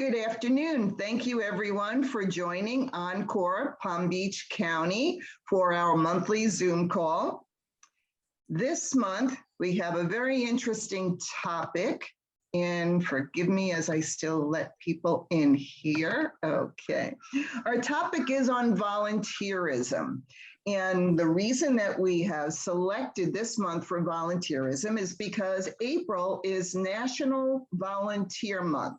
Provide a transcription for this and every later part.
Good afternoon. Thank you everyone for joining Encore Palm Beach County for our monthly Zoom call. This month, we have a very interesting topic, and forgive me as I still let people in here. Okay. Our topic is on volunteerism. And the reason that we have selected this month for volunteerism is because April is National Volunteer Month.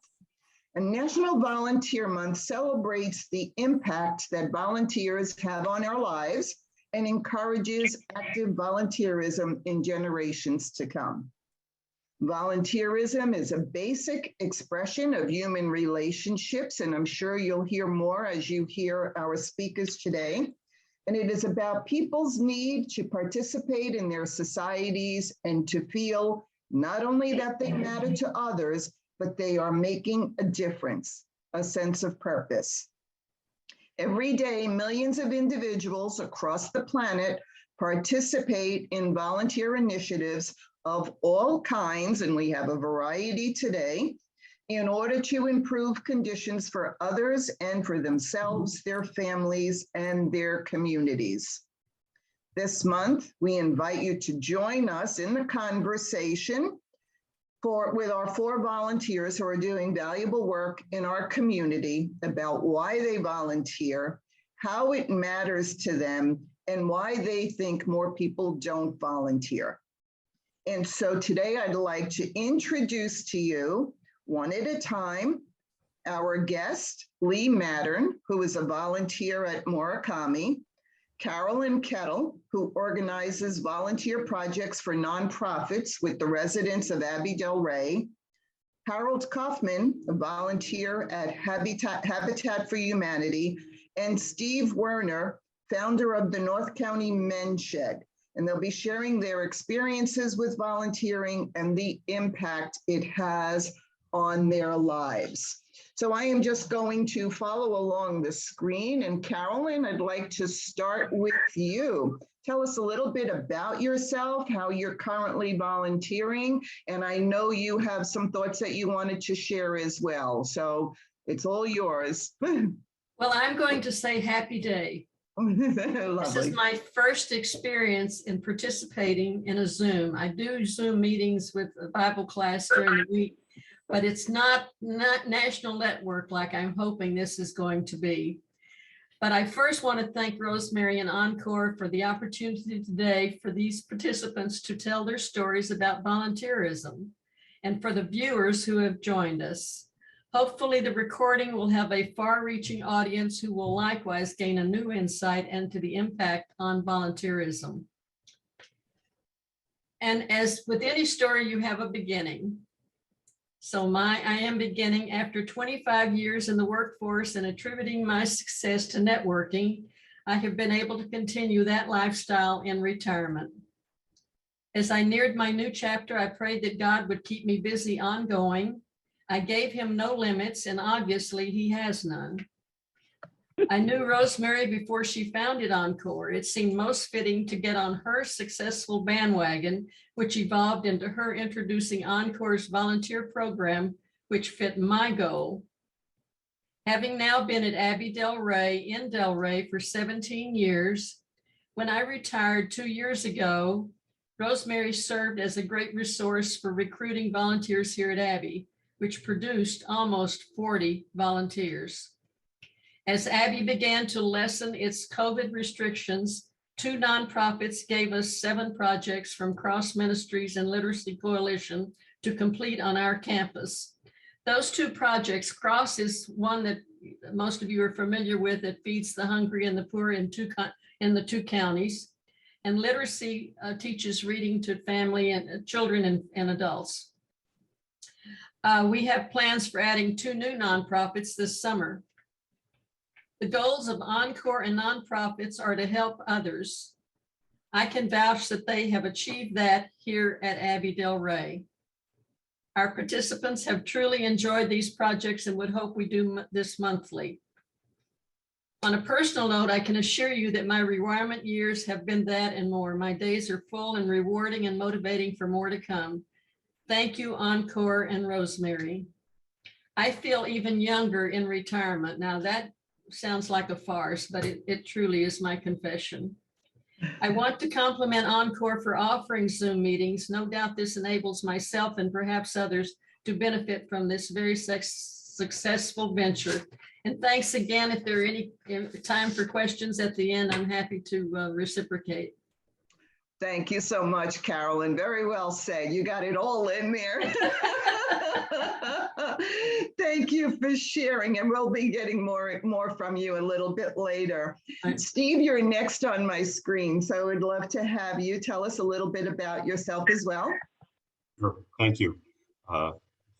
And National Volunteer Month celebrates the impact that volunteers have on our lives and encourages active volunteerism in generations to come. Volunteerism is a basic expression of human relationships, and I'm sure you'll hear more as you hear our speakers today. And it is about people's need to participate in their societies and to feel not only that they matter to others, but they are making a difference, a sense of purpose. Every day, millions of individuals across the planet participate in volunteer initiatives of all kinds, and we have a variety today, in order to improve conditions for others and for themselves, their families, and their communities. This month, we invite you to join us in the conversation with our 4 volunteers who are doing valuable work in our community about why they volunteer, how it matters to them, and why they think more people don't volunteer. And so today I'd like to introduce to you, one at a time, our guest, Leigh Mattern, who is a volunteer at Murakami, Carolyn Kettle, who organizes volunteer projects for nonprofits with the residents of Abbey Delray, Harold Kaufman, a volunteer at Habitat for Humanity, and Steve Werner, founder of the North County Men's Shed. And they'll be sharing their experiences with volunteering and the impact it has on their lives. So I am just going to follow along the screen. And Carolyn, I'd like to start with you. Tell us a little bit about yourself, how you're currently volunteering. And I know you have some thoughts that you wanted to share as well. So it's all yours. Well, I'm going to say happy day. This is my first experience in participating in a Zoom. I do Zoom meetings with a Bible class during the week, but it's not national network like I'm hoping this is going to be. But I first want to thank Rosemary and Encore for the opportunity today for these participants to tell their stories about volunteerism, and for the viewers who have joined us. Hopefully the recording will have a far-reaching audience who will likewise gain a new insight into the impact on volunteerism. And as with any story, you have a beginning. So I am beginning after 25 years in the workforce and attributing my success to networking. I have been able to continue that lifestyle in retirement. As I neared my new chapter, I prayed that God would keep me busy ongoing. I gave him no limits, and obviously he has none. I knew Rosemary before she founded Encore. It seemed most fitting to get on her successful bandwagon, which evolved into her introducing Encore's volunteer program, which fit my goal. Having now been at Abbey Delray in Delray for 17 years, when I retired 2 years ago, Rosemary served as a great resource for recruiting volunteers here at Abbey, which produced almost 40 volunteers. As Abbey began to lessen its COVID restrictions, 2 nonprofits gave us 7 projects from Cross Ministries and Literacy Coalition to complete on our campus. Those 2 projects, Cross is one that most of you are familiar with, that feeds the hungry and the poor in the 2 counties. And Literacy teaches reading to family and children and adults. We have plans for adding 2 new nonprofits this summer. The goals of Encore and nonprofits are to help others. I can vouch that they have achieved that here at Abbey Delray. Our participants have truly enjoyed these projects and would hope we do this monthly. On a personal note, I can assure you that my retirement years have been that and more. My days are full and rewarding and motivating for more to come. Thank you, Encore and Rosemary. I feel even younger in retirement. Now that sounds like a farce, but it truly is my confession. I want to compliment Encore for offering Zoom meetings. No doubt this enables myself and perhaps others to benefit from this very successful venture. And thanks again. If there are any time for questions at the end, I'm happy to reciprocate. Thank you so much, Carolyn. Very well said. You got it all in there. Thank you for sharing, and we'll be getting more from you a little bit later. Steve, you're next on my screen, so I would love to have you tell us a little bit about yourself as well. Sure. Thank you.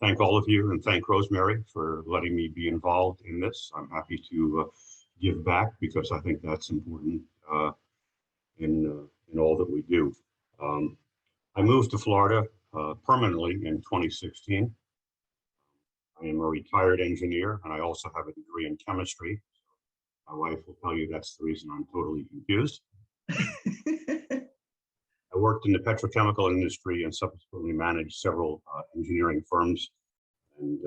Thank all of you, and thank Rosemary for letting me be involved in this. I'm happy to give back because I think that's important in all that we do. I moved to Florida permanently in 2016. I am a retired engineer, and I also have a degree in chemistry. My wife will tell you that's the reason I'm totally confused. I worked in the petrochemical industry and subsequently managed several engineering firms, and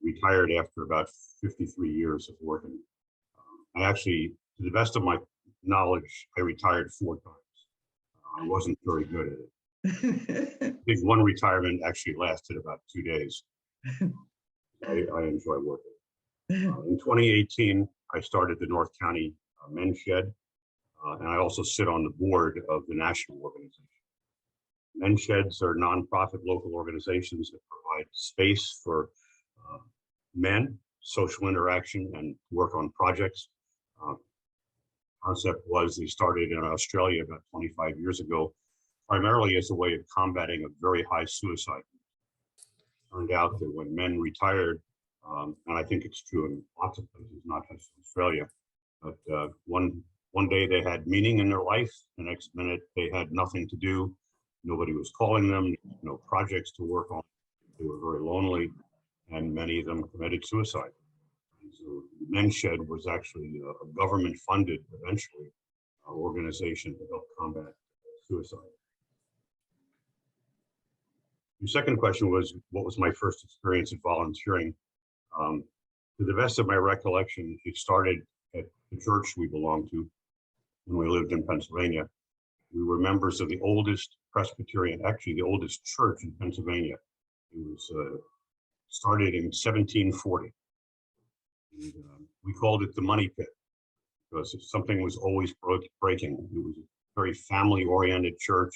retired after about 53 years of working. I actually, to the best of my knowledge, I retired 4 times. I wasn't very good at it. I think one retirement actually lasted about 2 days. I enjoy working. In 2018, I started the North County Men's Shed, and I also sit on the board of the national organization. Men's Sheds are nonprofit local organizations that provide space for men, social interaction, and work on projects. Concept was they started in Australia about 25 years ago, primarily as a way of combating a very high suicide rate. Turned out that when men retired, and I think it's true in lots of places, not just Australia, but one day they had meaning in their life, the next minute they had nothing to do. Nobody was calling them, no projects to work on. They were very lonely, and many of them committed suicide. So the Men's Shed was actually a government-funded, eventually, organization to help combat suicide. Your second question was, what was my first experience at volunteering? To the best of my recollection, it started at the church we belonged to when we lived in Pennsylvania. We were members of the oldest Presbyterian, actually the oldest church in Pennsylvania. It was started in 1740. And, we called it the money pit because something was always breaking. It was a very family-oriented church.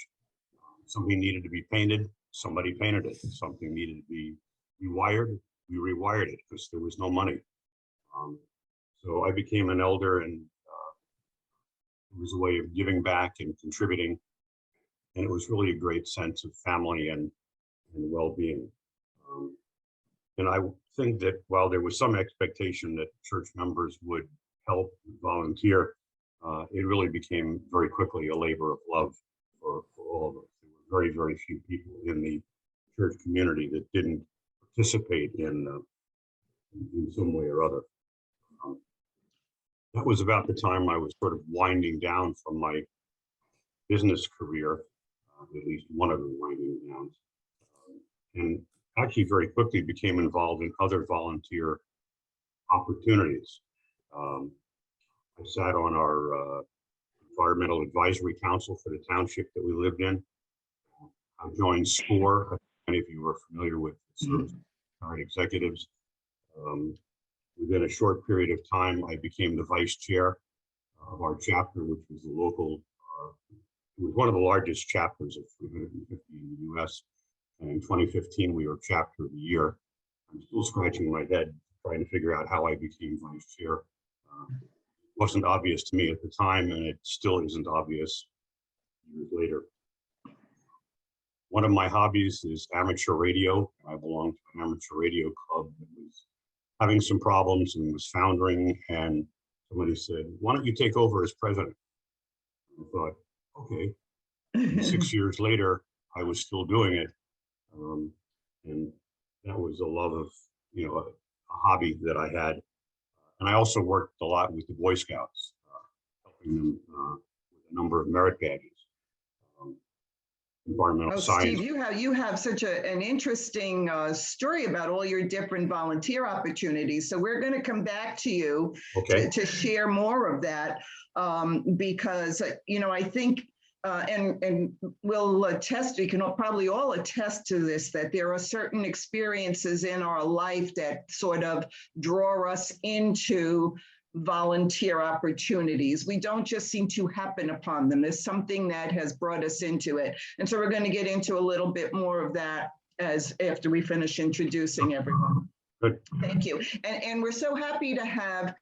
Something needed to be painted, somebody painted it. Something needed to be rewired, we rewired it because there was no money. So I became an elder, and it was a way of giving back and contributing. And it was really a great sense of family and well-being. And I think that while there was some expectation that church members would help volunteer, it really became very quickly a labor of love for all of us. There were very, very few people in the church community that didn't participate in some way or other. That was about the time I was sort of winding down from my business career, at least one of the winding downs. And actually very quickly became involved in other volunteer opportunities. I sat on our environmental advisory council for the township that we lived in. I joined SCORE. Many of you are familiar with current executives. Within a short period of time, I became the vice chair of our chapter, which was the local, it was one of the largest chapters of 350 in the US. And in 2015, we were chapter of the year. I'm still scratching my head trying to figure out how I became vice chair. It wasn't obvious to me at the time, and it still isn't obvious years later. One of my hobbies is amateur radio. I belong to an amateur radio club that was having some problems and was foundering, and somebody said, "Why don't you take over as president?" I thought, okay. And 6 years later, I was still doing it. And that was a love of, a hobby that I had. And I also worked a lot with the Boy Scouts, helping them with a number of merit badges. environmental Oh, science. Steve, you have such an interesting story about all your different volunteer opportunities. So we're going to come back to you Okay. to share more of that because, you know, I think, and we'll attest, we can probably all attest to this, that there are certain experiences in our life that sort of draw us into volunteer opportunities. We don't just seem to happen upon them. There's something that has brought us into it. And so we're going to get into a little bit more of that after we finish introducing everyone. Good. Thank you. And we're so happy to have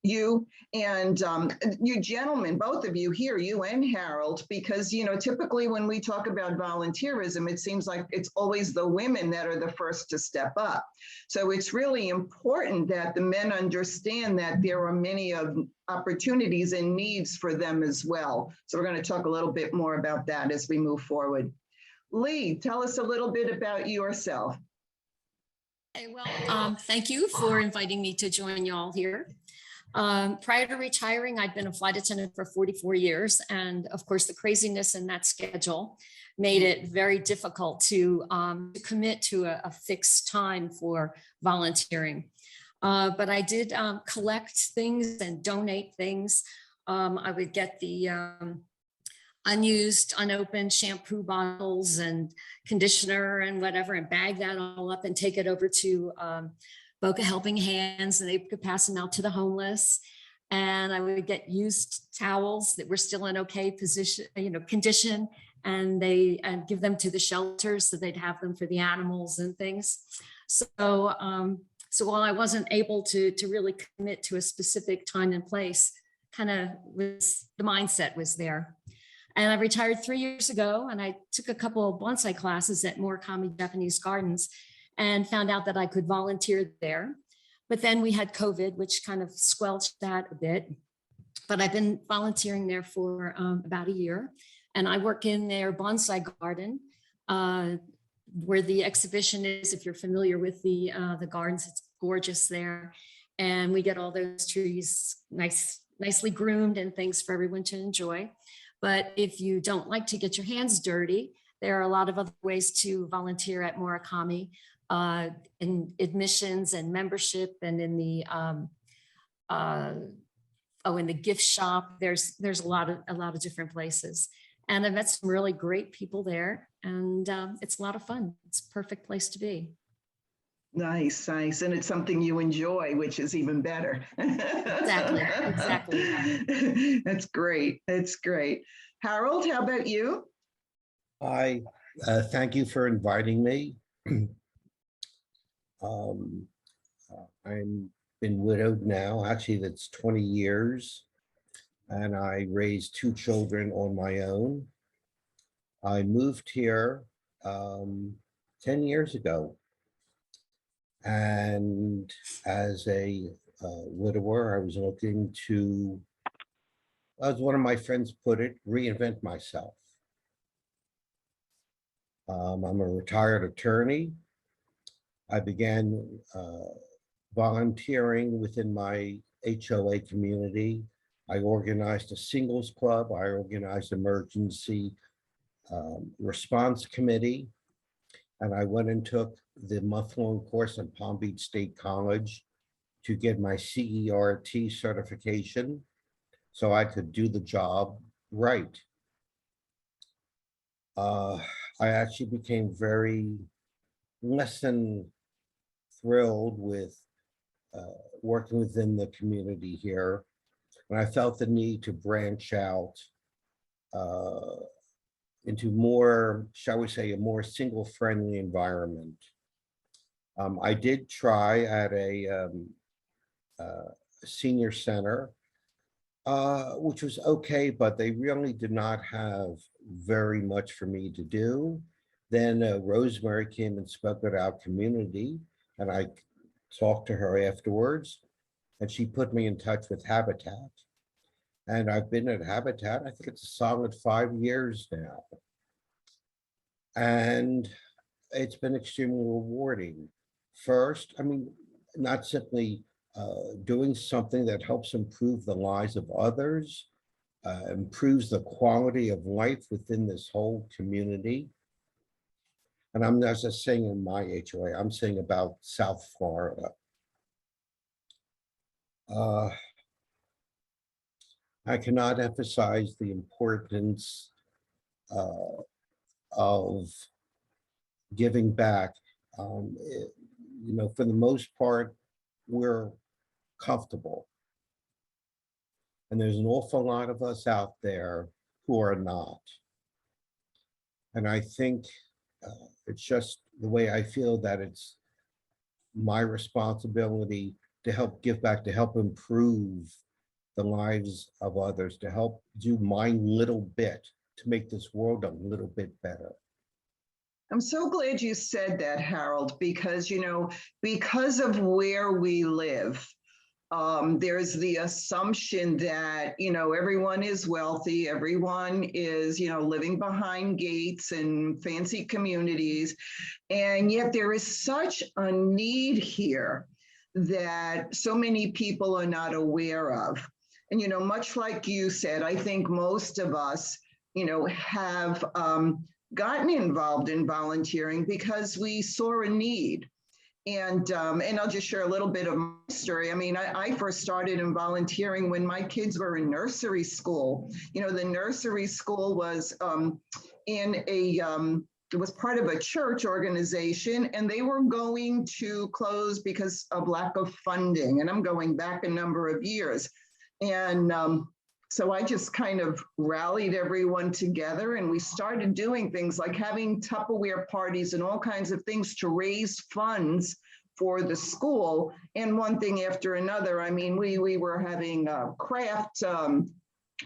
you and you gentlemen, both of you here, you and Harold, because, you know, typically when we talk about volunteerism, it seems like it's always the women that are the first to step up. So it's really important that the men understand that there are many opportunities and needs for them as well. So we're going to talk a little bit more about that as we move forward. Leigh, tell us a little bit about yourself. Well, thank you for inviting me to join y'all here. Prior to retiring, I'd been a flight attendant for 44 years. And of course, the craziness in that schedule made it very difficult to commit to a fixed time for volunteering. But I did collect things and donate things. I would get the unused, unopened shampoo bottles and conditioner and whatever, and bag that all up and take it over to Boca Helping Hands, and they could pass them out to the homeless. And I would get used towels that were still in okay position, condition, and give them to the shelters so they'd have them for the animals and things. So while I wasn't able to really commit to a specific time and place, the mindset was there. And I retired 3 years ago, and I took a couple of bonsai classes at Murakami Japanese Gardens and found out that I could volunteer there. But then we had COVID, which kind of squelched that a bit. But I've been volunteering there for about a year. And I work in their bonsai garden, where the exhibition is. If you're familiar with the gardens, it's gorgeous there. And we get all those trees nicely groomed and things for everyone to enjoy. But if you don't like to get your hands dirty, there are a lot of other ways to volunteer at Murakami. In admissions and membership, and in the in the gift shop. There's a lot of different places, and I met some really great people there, and it's a lot of fun. It's a perfect place to be. Nice, and it's something you enjoy, which is even better. Exactly. That's great. Harold, how about you? Hi, thank you for inviting me. I'm been widowed now. Actually, that's 20 years. And I raised 2 children on my own. I moved here 10 years ago. And as a widower, I was looking to, as one of my friends put it, reinvent myself. I'm a retired attorney. I began volunteering within my HOA community. I organized a singles club. I organized emergency response committee. And I went and took the month-long course at Palm Beach State College to get my CERT certification so I could do the job right. I actually became very less than thrilled with working within the community here. And I felt the need to branch out into more, shall we say, a more single-friendly environment. I did try at a senior center, which was okay, but they really did not have very much for me to do. Then Rosemary came and spoke at our community, and I talked to her afterwards, and she put me in touch with Habitat. And I've been at Habitat, I think it's a solid 5 years now. And it's been extremely rewarding. First, I mean, not simply doing something that helps improve the lives of others, improves the quality of life within this whole community. And I'm not just saying in my HOA, I'm saying about South Florida. I cannot emphasize the importance of giving back. You know, for the most part, we're comfortable. And there's an awful lot of us out there who are not. And I think it's just the way I feel that it's my responsibility to help give back, to help improve the lives of others, to help do my little bit to make this world a little bit better. I'm so glad you said that, Harold, because, you know, because of where we live, there's the assumption that, you know, everyone is wealthy, everyone is, you know, living behind gates and fancy communities. And yet there is such a need here that so many people are not aware of. And, you know, much like you said, I think most of us, you know, have gotten involved in volunteering because we saw a need. And I'll just share a little bit of my story. I mean, I first started in volunteering when my kids were in nursery school. You know, the nursery school was it was part of a church organization, and they were going to close because of lack of funding. And I'm going back a number of years. And so I just kind of rallied everyone together, and we started doing things like having Tupperware parties and all kinds of things to raise funds for the school. And one thing after another, I mean, we were having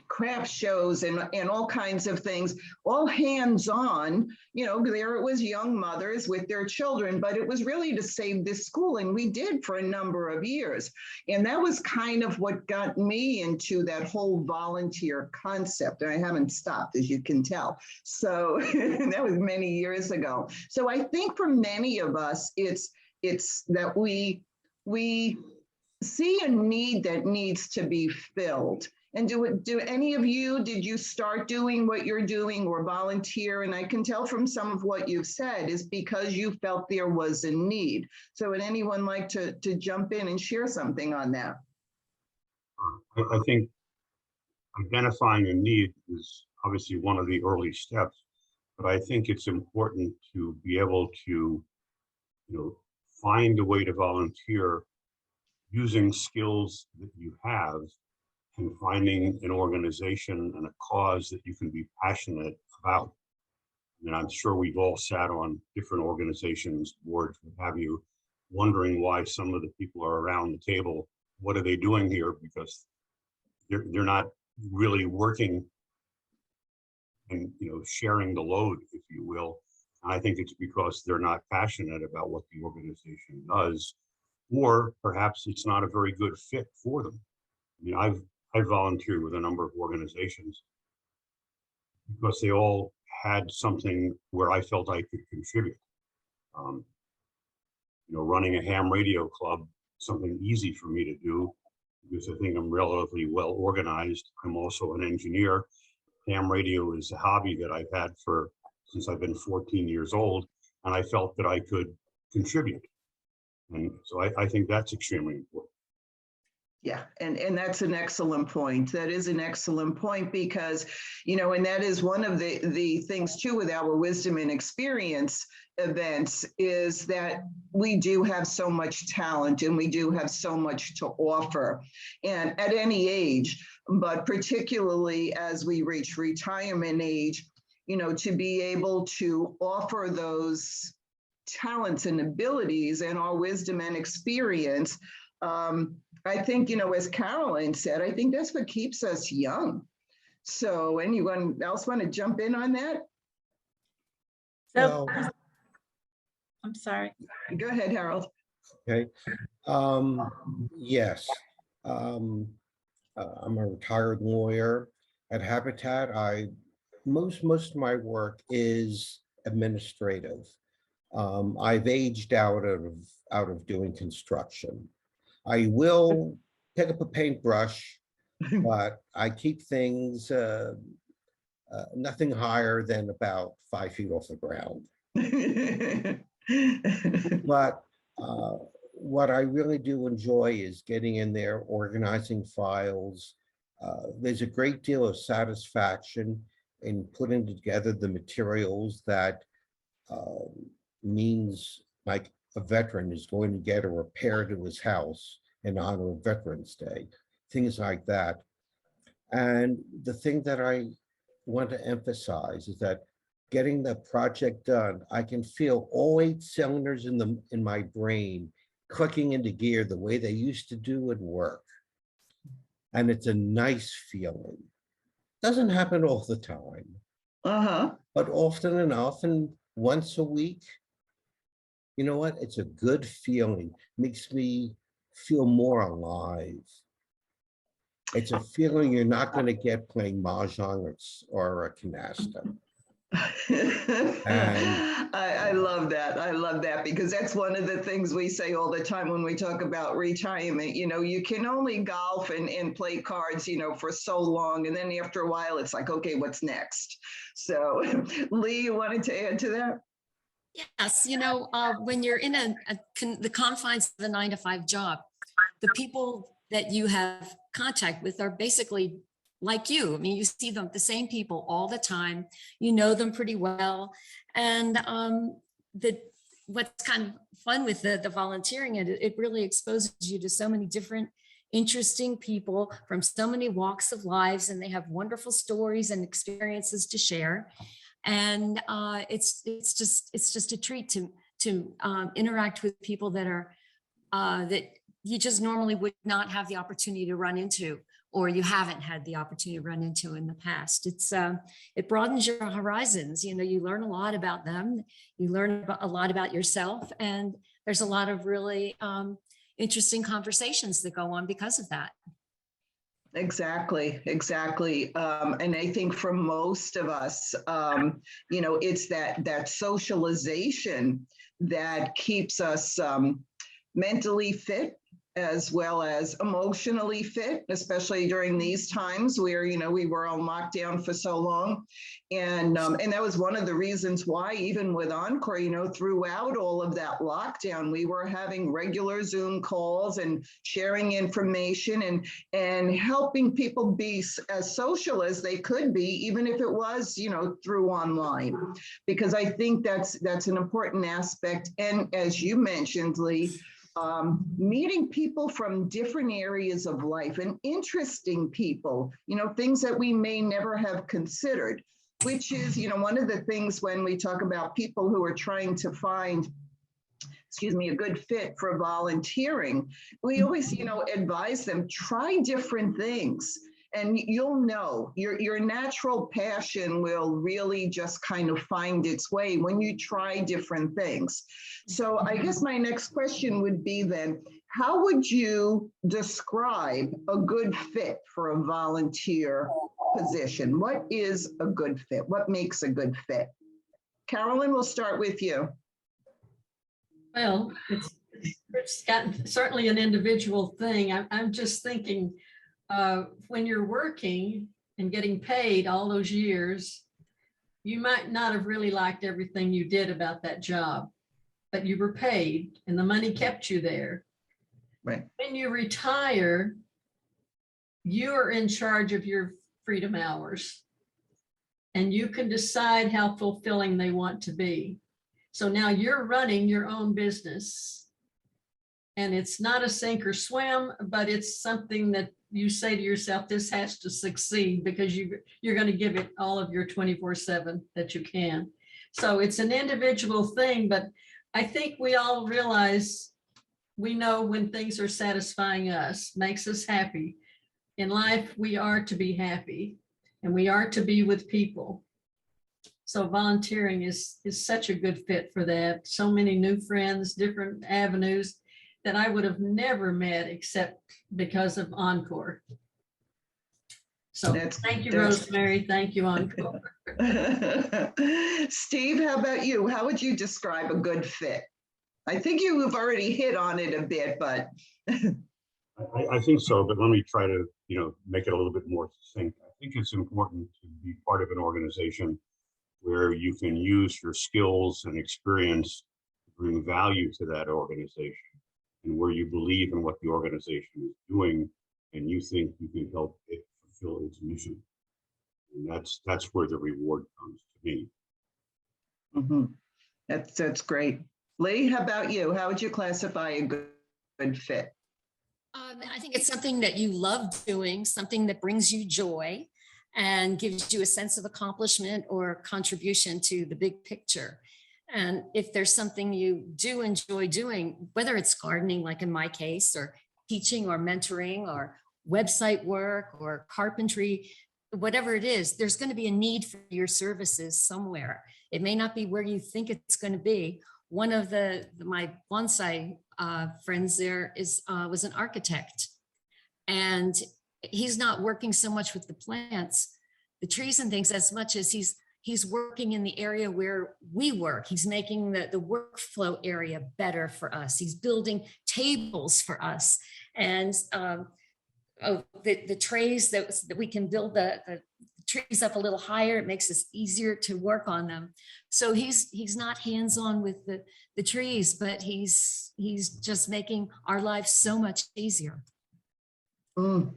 craft shows and all kinds of things, all hands-on. You know, there it was young mothers with their children, but it was really to save this school, and we did for a number of years. And that was kind of what got me into that whole volunteer concept. And I haven't stopped, as you can tell. So that was many years ago. So I think for many of us, it's that we see a need that needs to be filled. And do any of you, did you start doing what you're doing or volunteer? And I can tell from some of what you've said is because you felt there was a need. So would anyone like to jump in and share something on that? I think identifying a need is obviously one of the early steps, but I think it's important to be able to, you know, find a way to volunteer using skills that you have, and finding an organization and a cause that you can be passionate about. I mean, I'm sure we've all sat on different organizations, boards, what have you, wondering why some of the people are around the table. What are they doing here? Because they're not really working and, you know, sharing the load, if you will. And I think it's because they're not passionate about what the organization does, or perhaps it's not a very good fit for them. I mean, I've volunteered with a number of organizations because they all had something where I felt I could contribute. You know, running a ham radio club, something easy for me to do because I think I'm relatively well organized. I'm also an engineer. Ham radio is a hobby that I've had since I've been 14 years old, and I felt that I could contribute. And so I think that's extremely important. Yeah, and that's an excellent point. That is an excellent point because, you know, and that is one of the things too with our wisdom and experience events is that we do have so much talent and we do have so much to offer. And at any age, but particularly as we reach retirement age, you know, to be able to offer those talents and abilities and our wisdom and experience, I think, you know, as Carolyn said, I think that's what keeps us young. So anyone else want to jump in on that? So, Well, I'm sorry. Go ahead, Harold. okay. Yes. I'm a retired lawyer at Habitat. Most of my work is administrative. I've aged out of doing construction. I will pick up a paintbrush but I keep things nothing higher than about 5 feet off the ground. But what I really do enjoy is getting in there, organizing files. There's a great deal of satisfaction in putting together the materials that means like a veteran is going to get a repair to his house in honor of Veterans Day, things like that. And the thing that I want to emphasize is that getting the project done, I can feel all 8 cylinders in my brain clicking into gear the way they used to do at work. And it's a nice feeling. Doesn't happen all the time, but often enough, and once a week, you know what? It's a good feeling. Makes me feel more alive. It's a feeling you're not going to get playing mahjong or a canasta. I love that. I love that because that's one of the things we say all the time when we talk about retirement. You know, you can only golf and play cards, you know, for so long. And then after a while, it's like, okay, what's next? So Leigh, you wanted to add to that? Yes, you know, when you're in the confines of a 9-to-5 job, the people that you have contact with are basically like you. I mean, you see them, the same people all the time, you know them pretty well. And what's kind of fun with the volunteering, it really exposes you to so many different interesting people from so many walks of lives, and they have wonderful stories and experiences to share. And it's just a treat to interact with people that are that you just normally would not have the opportunity to run into, or you haven't had the opportunity to run into in the past. It broadens your horizons. You know, you learn a lot about them, you learn a lot about yourself, and there's a lot of really interesting conversations that go on because of that. Exactly. And I think for most of us, you know, it's that socialization that keeps us mentally fit as well as emotionally fit, especially during these times where, you know, we were on lockdown for so long. And that was one of the reasons why, even with Encore, you know, throughout all of that lockdown, we were having regular Zoom calls and sharing information and helping people be as social as they could be, even if it was, you know, through online, because I think that's an important aspect. And as you mentioned, Leigh, meeting people from different areas of life and interesting people, you know, things that we may never have considered, which is, you know, one of the things when we talk about people who are trying to find, a good fit for volunteering, we always, you know, advise them, try different things. And you'll know your natural passion will really just kind of find its way when you try different things. So I guess my next question would be then, how would you describe a good fit for a volunteer position? What is a good fit? What makes a good fit? Carolyn, we'll start with you. Well, it's got certainly an individual thing. I'm just thinking, when you're working and getting paid all those years, you might not have really liked everything you did about that job, but you were paid and the money kept you there. Right. When you retire, you are in charge of your freedom hours and you can decide how fulfilling they want to be. So now you're running your own business, and it's not a sink or swim, but it's something that you say to yourself, this has to succeed because you're going to give it all of your 24/7 that you can. So it's an individual thing, but I think we all realize, we know when things are satisfying us, makes us happy. In life, we are to be happy and we are to be with people. So volunteering is such a good fit for that. So many new friends, different avenues that I would have never met except because of Encore. So thank you, Rosemary. Thank you, Encore. Steve, how about you? How would you describe a good fit? I think you've already hit on it a bit, but. I think so, but let me try to, make it a little bit more succinct. I think it's important to be part of an organization where you can use your skills and experience to bring value to that organization, and where you believe in what the organization is doing and you think you can help it fulfill its mission. And that's where the reward comes to me. Mhm. That's great. Leigh, how about you? How would you classify a good fit? I think it's something that you love doing, something that brings you joy and gives you a sense of accomplishment or contribution to the big picture. And if there's something you do enjoy doing, whether it's gardening, like in my case, or teaching or mentoring or website work or carpentry, whatever it is, there's going to be a need for your services somewhere. It may not be where you think it's going to be. One of my bonsai friends there was an architect, and he's not working so much with the plants, the trees and things, as much as he's working in the area where we work. He's making the workflow area better for us. He's building tables for us, and the trays that we can build the trees up a little higher. It makes us easier to work on them. So he's not hands-on with the trees, but he's just making our lives so much easier. Mm.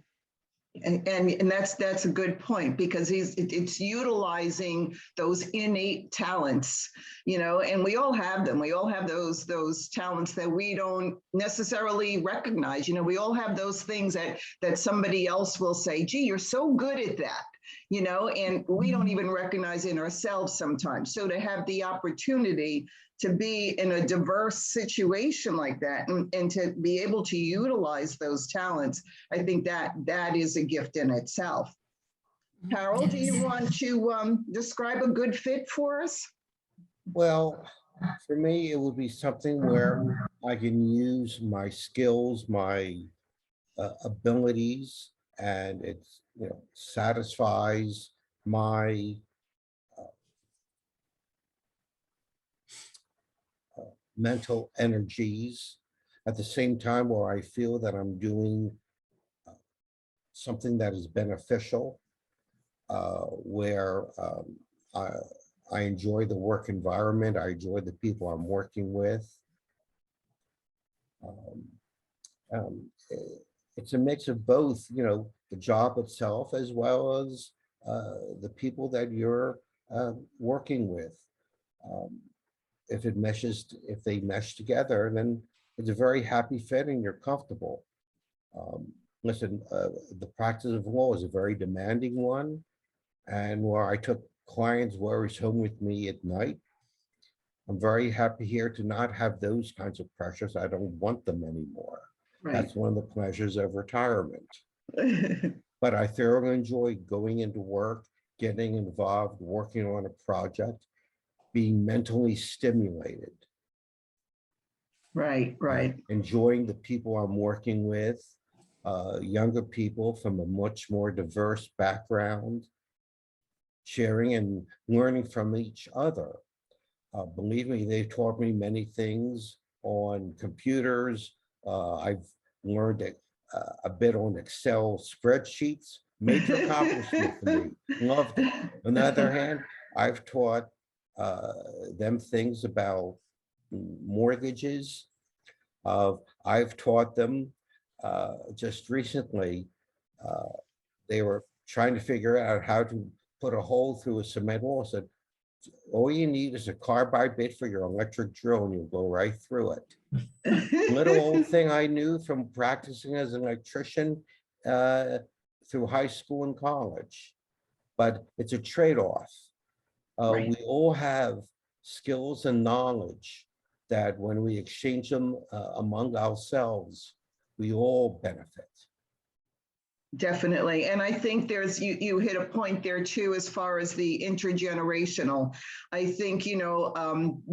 And that's a good point, because it's utilizing those innate talents, and we all have them. We all have those talents that we don't necessarily recognize. We all have those things that somebody else will say, gee, you're so good at that, and we don't even recognize in ourselves sometimes. So to have the opportunity to be in a diverse situation like that and to be able to utilize those talents, I think that is a gift in itself. Carol, do you want to describe a good fit for us? Well, for me, it would be something where I can use my skills, my abilities, and it's, satisfies my mental energies, at the same time where I feel that I'm doing something that is beneficial, where I enjoy the work environment, I enjoy the people I'm working with. It's a mix of both, the job itself as well as the people that you're working with. If they mesh together, then it's a very happy fit and you're comfortable. Listen, the practice of law is a very demanding one, and where I took clients' worries home with me at night, I'm very happy here to not have those kinds of pressures. I don't want them anymore. Right. That's one of the pleasures of retirement. But I thoroughly enjoy going into work, getting involved, working on a project, being mentally stimulated. Right. Enjoying the people I'm working with, younger people from a much more diverse background, sharing and learning from each other. Believe me, they've taught me many things on computers. I've learned a bit on Excel spreadsheets, major accomplishment for me, loved it. On the other hand, I've taught them things about mortgages. I've taught them just recently, they were trying to figure out how to put a hole through a cement wall. I said, all you need is a carbide bit for your electric drill and you'll go right through it. Little old thing I knew from practicing as an electrician through high school and college, but it's a trade-off. Right. We all have skills and knowledge that when we exchange them among ourselves, we all benefit. Definitely. And I think you hit a point there too, as far as the intergenerational. I think,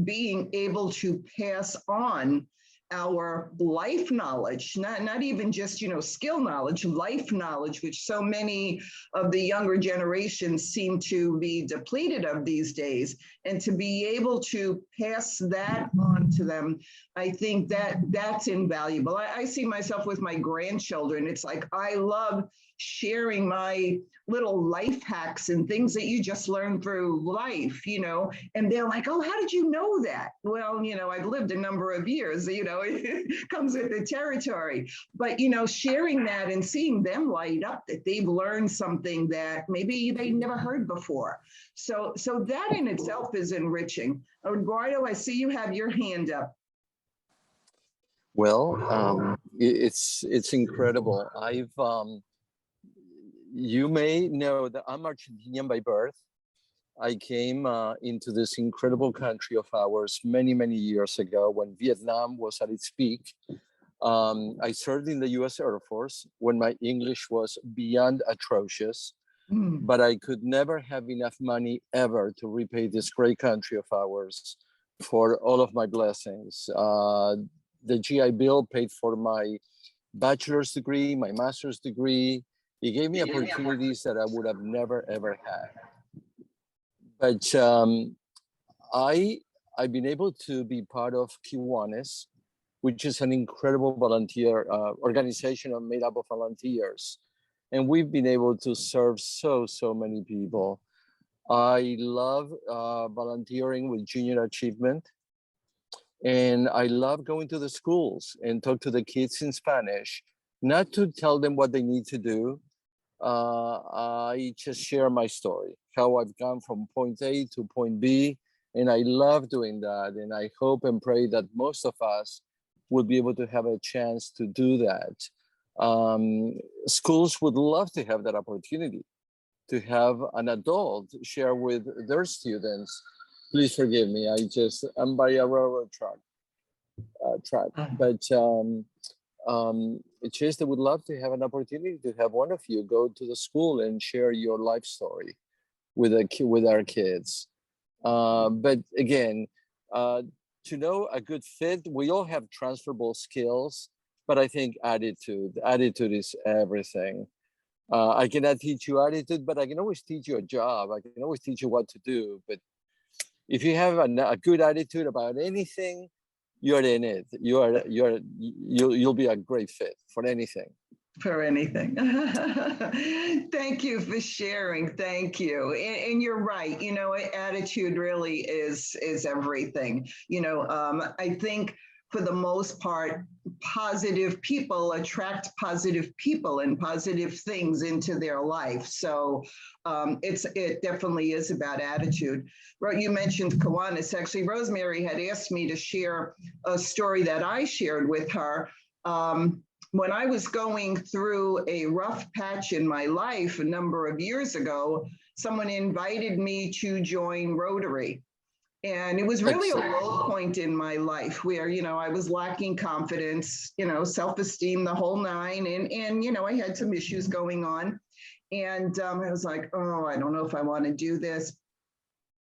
being able to pass on our life knowledge, not even just, skill knowledge, life knowledge, which so many of the younger generations seem to be depleted of these days, and to be able to pass that on to them, I think that that's invaluable. I see myself with my grandchildren. It's like, I love sharing my little life hacks and things that you just learn through life, and they're like, oh, how did you know that? Well, I've lived a number of years, it comes with the territory, but, sharing that and seeing them light up that they've learned something that maybe they never heard before. So that in itself is enriching. Eduardo, I see you have your hand up. Well, it's incredible. You may know that I'm Argentinian by birth. I came into this incredible country of ours many, many years ago when Vietnam was at its peak. I served in the US Air Force when my English was beyond atrocious, but I could never have enough money ever to repay this great country of ours for all of my blessings. The GI Bill paid for my bachelor's degree, my master's degree. It gave me opportunities that I would have never, ever had. But I've been able to be part of Kiwanis, which is an incredible volunteer organization made up of volunteers. And we've been able to serve so many people. I love volunteering with Junior Achievement. And I love going to the schools and talk to the kids in Spanish, not to tell them what they need to do. I just share my story, how I've gone from point A to point B. And I love doing that. And I hope and pray that most of us will be able to have a chance to do that. Schools would love to have that opportunity, to have an adult share with their students. Please forgive me, I'm by a railroad track. But it's just I would love to have an opportunity to have one of you go to the school and share your life story with our kids. But again, to know a good fit, we all have transferable skills, but I think attitude is everything. I cannot teach you attitude, but I can always teach you a job. I can always teach you what to do. But if you have a good attitude about anything, you're in it. You'll be a great fit for anything. For anything. Thank you for sharing. Thank you. And you're right. Attitude really is everything. I think for the most part, positive people attract positive people and positive things into their life. So it definitely is about attitude. You mentioned Kiwanis. Actually, Rosemary had asked me to share a story that I shared with her. When I was going through a rough patch in my life a number of years ago, someone invited me to join Rotary. And it was really a low point in my life where, I was lacking confidence, self-esteem, the whole nine. And I had some issues going on. And I was like, oh, I don't know if I want to do this.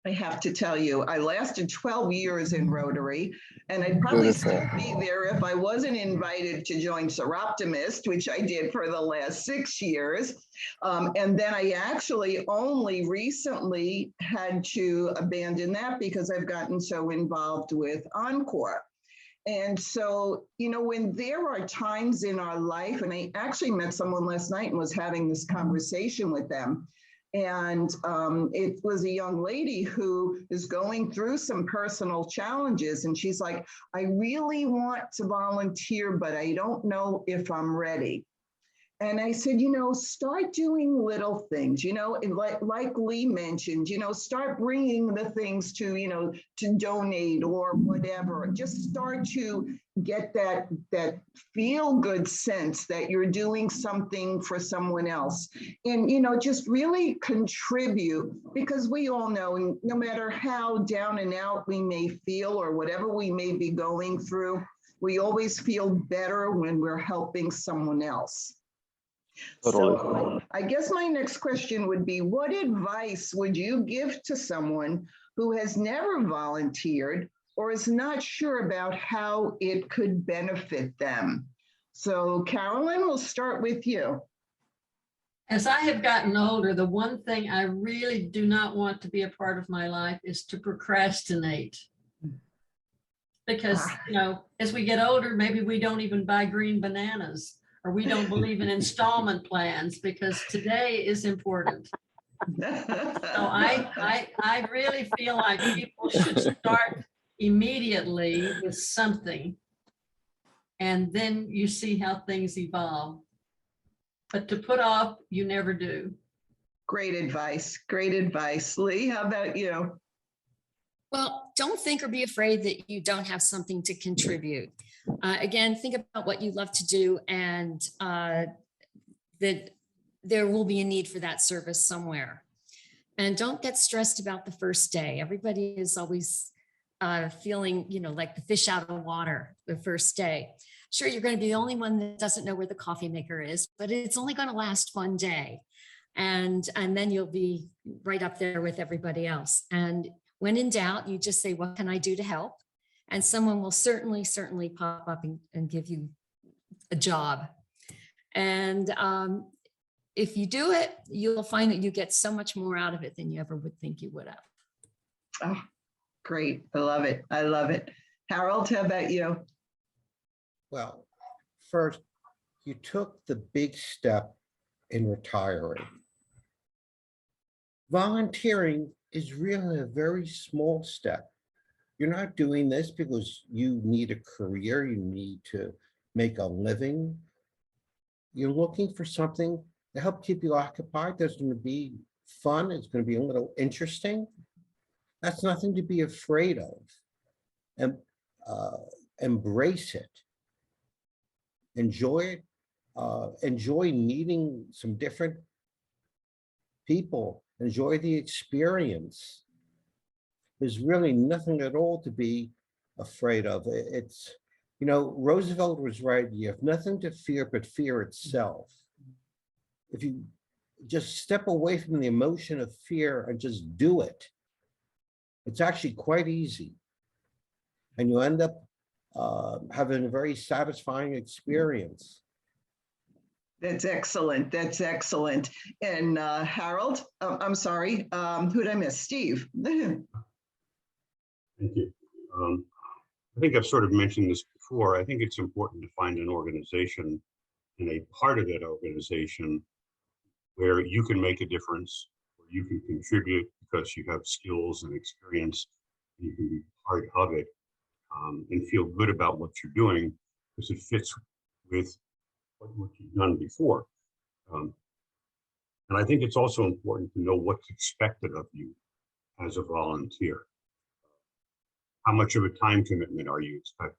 I have to tell you, I lasted 12 years in Rotary, and I'd probably still be there if I wasn't invited to join Seroptimist, which I did for the last 6 years. And then I actually only recently had to abandon that because I've gotten so involved with Encore. And so, when there are times in our life, and I actually met someone last night and was having this conversation with them. And it was a young lady who is going through some personal challenges. And she's like, I really want to volunteer, but I don't know if I'm ready. And I said, start doing little things, like Leigh mentioned, start bringing the things to donate or whatever. Just start to get that feel good sense that you're doing something for someone else. And, just really contribute, because we all know, no matter how down and out we may feel or whatever we may be going through, we always feel better when we're helping someone else. Totally. So I guess my next question would be, what advice would you give to someone who has never volunteered or is not sure about how it could benefit them? So Carolyn, we'll start with you. As I have gotten older, the one thing I really do not want to be a part of my life is to procrastinate. Because, you know, as we get older, maybe we don't even buy green bananas, or we don't believe in installment plans because today is important. So I really feel like people should start immediately with something, and then you see how things evolve. But to put off, you never do. Great advice. Great advice. Leigh, how about you? Well, don't think or be afraid that you don't have something to contribute. Again, think about what you love to do, and that there will be a need for that service somewhere. And don't get stressed about the first day. Everybody is always feeling, you know, like the fish out of water the first day. Sure, you're going to be the only one that doesn't know where the coffee maker is, but it's only going to last one day. And then you'll be right up there with everybody else. And when in doubt, you just say, what can I do to help? And someone will certainly pop up and give you a job. And if you do it, you'll find that you get so much more out of it than you ever would think you would have. Oh, great. I love it. I love it. Harold, how about you? Well, first, you took the big step in retiring. Volunteering is really a very small step. You're not doing this because you need a career, you need to make a living. You're looking for something to help keep you occupied. There's going to be fun. It's going to be a little interesting. That's nothing to be afraid of. And embrace it. Enjoy it. Enjoy meeting some different people. Enjoy the experience. There's really nothing at all to be afraid of. It's, you know, Roosevelt was right. You have nothing to fear but fear itself. If you just step away from the emotion of fear and just do it, it's actually quite easy. And you end up having a very satisfying experience. That's excellent. That's excellent. And Harold, I'm sorry, who did I miss? Steve. Thank you. I think I've sort of mentioned this before. I think it's important to find an organization and a part of that organization where you can make a difference, where you can contribute because you have skills and experience, and you can be part of it and feel good about what you're doing because it fits with what you've done before. And I think it's also important to know what's expected of you as a volunteer. How much of a time commitment are you expected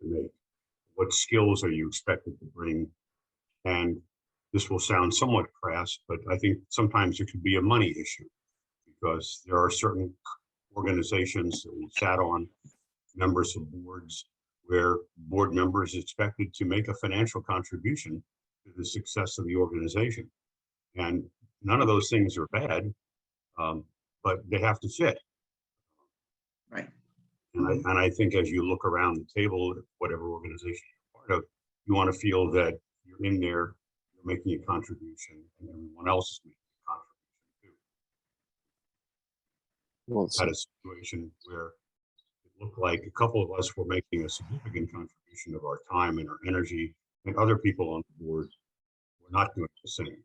to make? What skills are you expected to bring? And this will sound somewhat crass, but I think sometimes it could be a money issue because there are certain organizations that we sat on, members of boards, where board members expected to make a financial contribution to the success of the organization. And none of those things are bad, but they have to fit. Right. And I think as you look around the table, whatever organization you're part of, you want to feel that you're in there, you're making a contribution, and everyone else is making a contribution too. Well, Had a situation where it looked like a couple of us were making a significant contribution of our time and our energy, and other people on the board were not doing the same.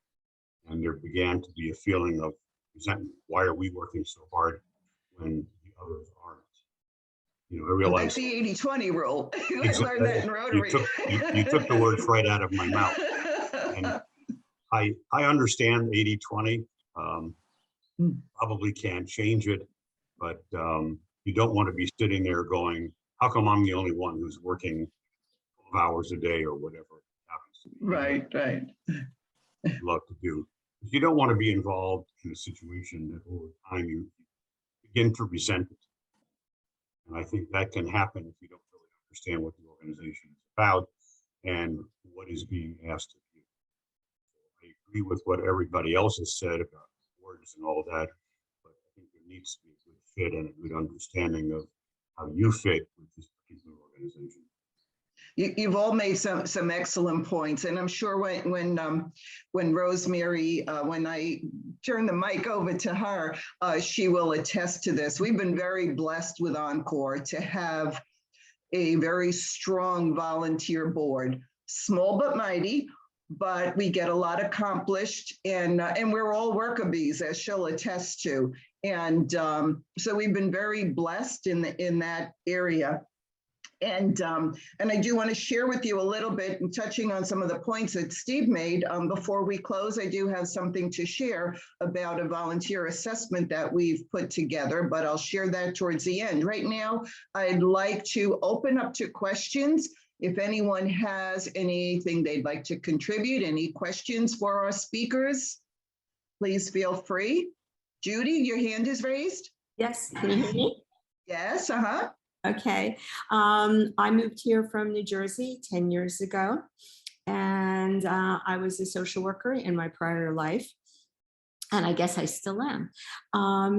And there began to be a feeling of resentment. Why are we working so hard when the others aren't? You know, I realized That's the 80-20 rule. I Exactly. learned that in Rotary. You took the words right out of my mouth. And I understand 80-20. Probably can't change it, but you don't want to be sitting there going, how come I'm the only one who's working 12 hours a day or whatever it happens to be. Right, right. Love to do. You don't want to be involved in a situation that over time you begin to resent it. And I think that can happen if you don't really understand what the organization is about and what is being asked of you. So I agree with what everybody else has said about boards and all that, but I think there needs to be a good fit and a good understanding of how you fit with this particular organization. You've all made some excellent points, and I'm sure when Rosemary, when I turn the mic over to her, she will attest to this. We've been very blessed with Encore to have a very strong volunteer board, small but mighty, but we get a lot accomplished, and we're all worker bees, as she'll attest to. And so we've been very blessed in that area. And I do want to share with you a little bit, and touching on some of the points that Steve made. Before we close, I do have something to share about a volunteer assessment that we've put together, but I'll share that towards the end. Right now, I'd like to open up to questions. If anyone has anything they'd like to contribute, any questions for our speakers, please feel free. Judi, your hand is raised. Yes, can you hear me? Yes, Okay. I moved here from New Jersey 10 years ago, and I was a social worker in my prior life, and I guess I still am.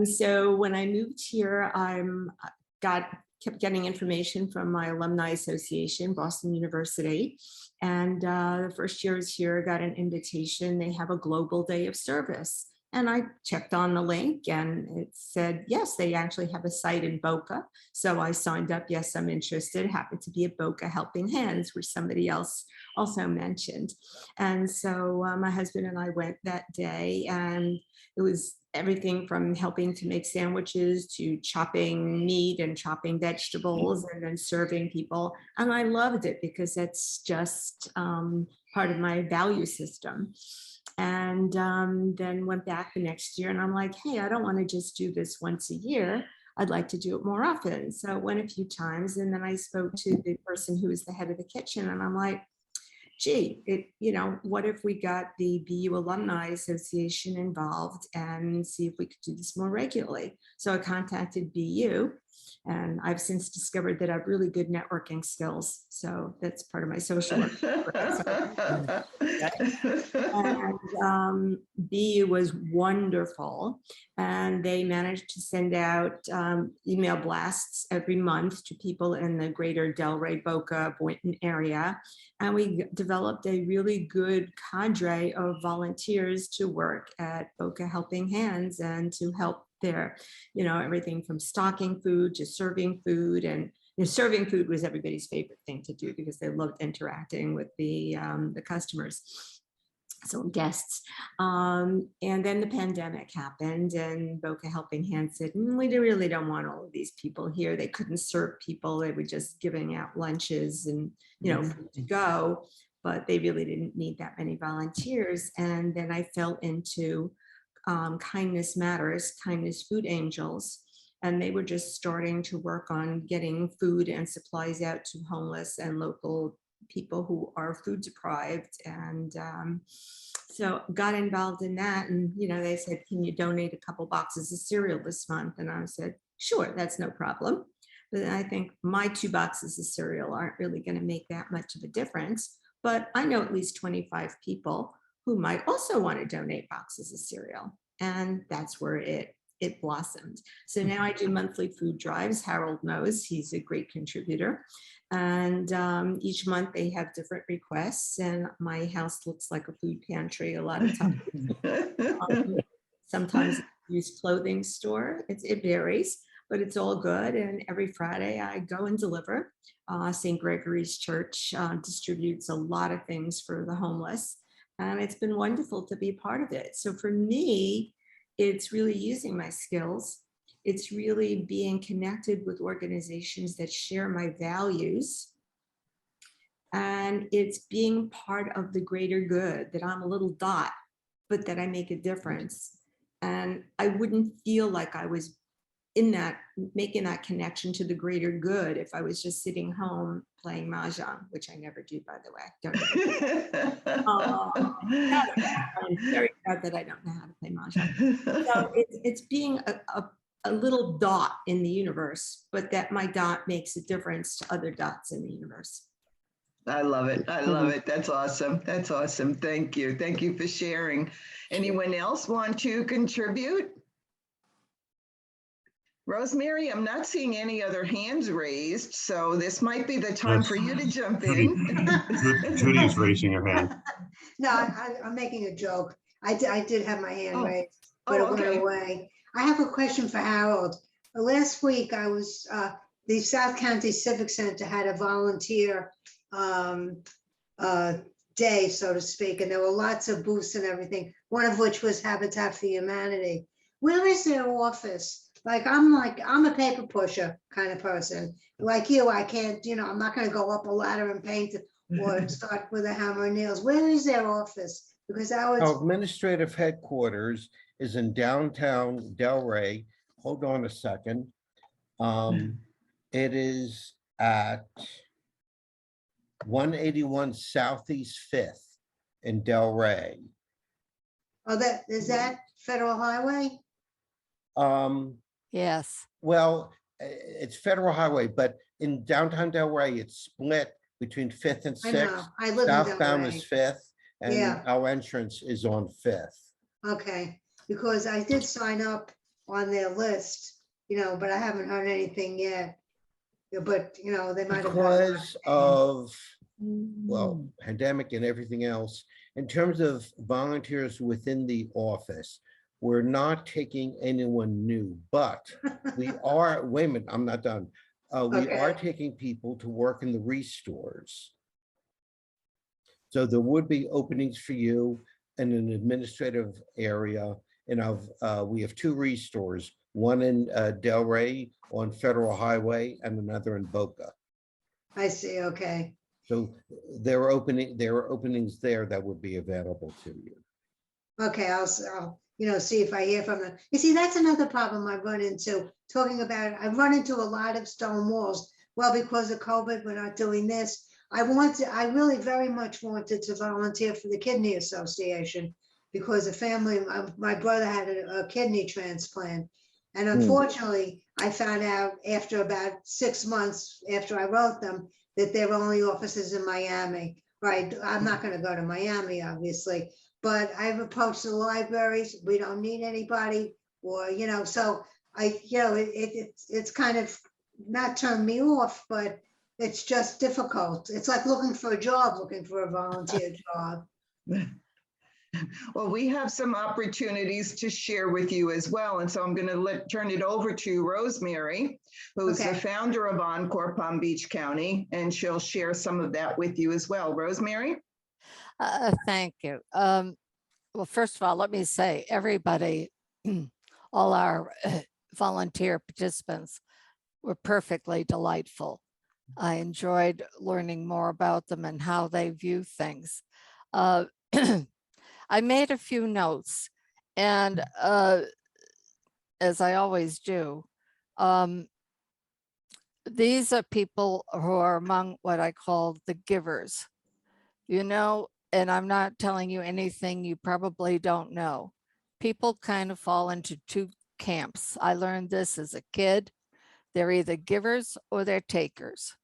So when I moved here, kept getting information from my alumni association, Boston University. And the first year I was here, I got an invitation. They have a global day of service. And I checked on the link and it said, yes, they actually have a site in Boca. So I signed up, yes, I'm interested. It happened to be at Boca Helping Hands, which somebody else also mentioned. And so my husband and I went that day, and it was everything from helping to make sandwiches to chopping meat and chopping vegetables and then serving people. And I loved it because that's just part of my value system. And then went back the next year, and I'm like, hey, I don't want to just do this once a year. I'd like to do it more often. So I went a few times, and then I spoke to the person who was the head of the kitchen, and I'm like, gee, what if we got the BU Alumni Association involved and see if we could do this more regularly? So I contacted BU, and I've since discovered that I have really good networking skills. So that's part of my social work. And BU was wonderful, and they managed to send out email blasts every month to people in the greater Delray, Boca, Boynton area. And we developed a really good cadre of volunteers to work at Boca Helping Hands and to help there, everything from stocking food to serving food. And serving food was everybody's favorite thing to do because they loved interacting with the customers, so guests. And then the pandemic happened, and Boca Helping Hands said, we really don't want all of these people here. They couldn't serve people. They were just giving out lunches and, food to go, but they really didn't need that many volunteers. And then I fell into Kindness Matters, Kindness Food Angels, and they were just starting to work on getting food and supplies out to homeless and local people who are food deprived. And so got involved in that, and they said, can you donate a couple boxes of cereal this month? And I said, sure, that's no problem. But I think my 2 boxes of cereal aren't really going to make that much of a difference, but I know at least 25 people who might also want to donate boxes of cereal. And that's where it blossomed. So now I do monthly food drives. Harold knows, he's a great contributor. And each month they have different requests, and my house looks like a food pantry a lot of times. Sometimes it's a used clothing store. It varies, but it's all good. And every Friday I go and deliver. St. Gregory's Church distributes a lot of things for the homeless. And it's been wonderful to be a part of it. So for me, it's really using my skills. It's really being connected with organizations that share my values. And it's being part of the greater good, that I'm a little dot, but that I make a difference. And I wouldn't feel like I was in that, making that connection to the greater good if I was just sitting home playing mahjong, which I never do, by the way. I'm very proud that I don't know how to play mahjong. So it's being a little dot in the universe, but that my dot makes a difference to other dots in the universe. I love it. I love it. That's awesome. That's awesome. Thank you. Thank you for sharing. Anyone else want to contribute? Rosemary, I'm not seeing any other hands raised, so this might be the time Yes. for you to jump Judy, in. Judy's raising her hand. No, I'm making a joke. I did have my hand Oh. raised, but Oh, it went okay. away. I have a question for Harold. Last week, I was, the South County Civic Center had a volunteer day, so to speak, and there were lots of booths and everything, one of which was Habitat for Humanity. Where is their office? I'm a paper pusher kind of person. Like you, I can't, I'm not gonna go up a ladder and paint or start with a hammer and nails. Where is their office? Because I Our was, administrative headquarters is in downtown Delray. Hold on a second. It is at 181 Southeast Fifth in Delray. is that Federal Highway? Yes. Well, it's Federal Highway, but in downtown Delray, it's split between Fifth and I know, Sixth. I live in Southbound Delray. is Fifth, and Yeah. our entrance is on Fifth. Okay, because I did sign up on their list, but I haven't heard anything yet. But, they might have. Because of, well, pandemic and everything else, in terms of volunteers within the office, we're not taking anyone new, but we are, wait a minute, I'm not done. We are Okay. taking people to work in the restores. So there would be openings for you in an administrative area. And we have two restores, one in Delray on Federal Highway and another in Boca. I see, okay. So there are openings there that would be available to you. Okay, I'll see if I hear from them. You see, that's another problem I've run into, I've run into a lot of stone walls. Well, because of COVID, we're not doing this. I really very much wanted to volunteer for the Kidney Association because my brother had a kidney transplant. And unfortunately, I found out after about 6 months after I wrote them that there were only offices in Miami. Right, I'm not gonna go to Miami, obviously. But I've approached the libraries, we don't need anybody, or, so it's kind of not turned me off, but it's just difficult. It's like looking for a job, looking for a volunteer job. Well, we have some opportunities to share with you as well. And so I'm going to turn it over to Rosemary, who's the Okay. founder of Encore Palm Beach County, and she'll share some of that with you as well. Rosemary? Thank you. Well, first of all, let me say everybody, all our volunteer participants were perfectly delightful. I enjoyed learning more about them and how they view things. I made a few notes, and as I always do, these are people who are among what I call the givers, and I'm not telling you anything you probably don't know. People kind of fall into two camps. I learned this as a kid. They're either givers or they're takers.